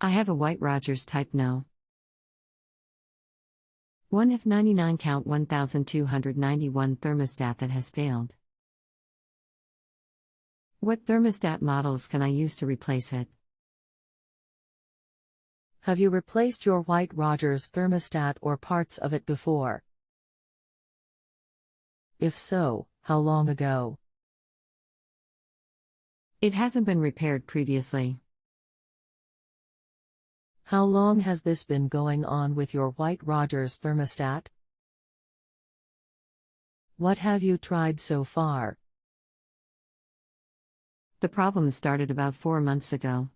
I have a White-Rodgers Type No. 1F99CT-1291 thermostat that has failed. What thermostat models can I use to replace it? Have you replaced your White-Rodgers thermostat or parts of it before? If so, how long ago? It hasn't been repaired previously. How long has this been going on with your White-Rodgers thermostat? What have you tried so far? The problem started about 4 months ago.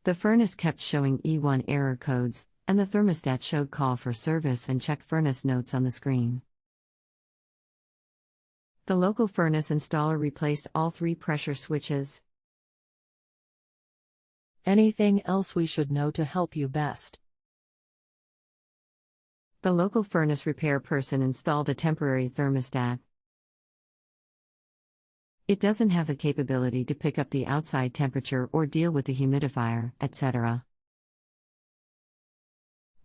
The furnace kept showing E1 error codes, and the thermostat showed call for service and check furnace notes on the screen. The local furnace installer replaced all 3 pressure switches. Anything else we should know to help you best? The local furnace repair person installed a temporary thermostat. It doesn't have the capability to pick up the outside temperature or deal with the humidifier, etc.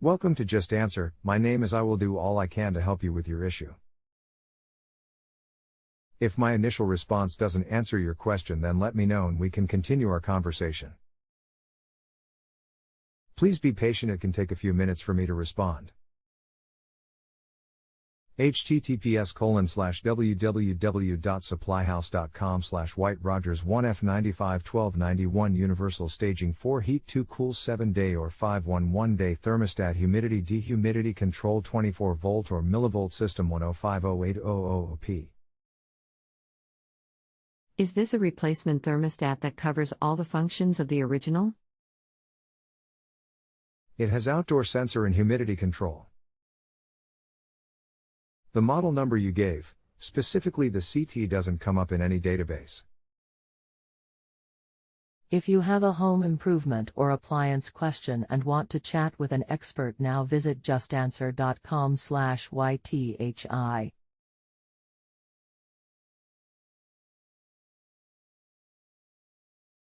Welcome to Just Answer. My name is I will do all I can to help you with your issue. If my initial response doesn't answer your question, then let me know and we can continue our conversation. Please be patient, it can take a few minutes for me to respond. https://www.supplyhouse.com/White-Rodgers 1F95-1291 Universal Staging 4 Heat 2 Cool 7 Day or 511 Day Thermostat Humidity Dehumidity Control 24 Volt or Millivolt System 1050800P. Is this a replacement thermostat that covers all the functions of the original? It has outdoor sensor and humidity control. The model number you gave, specifically the CT, doesn't come up in any database. If you have a home improvement or appliance question and want to chat with an expert now, visit justanswer.com/YTHI.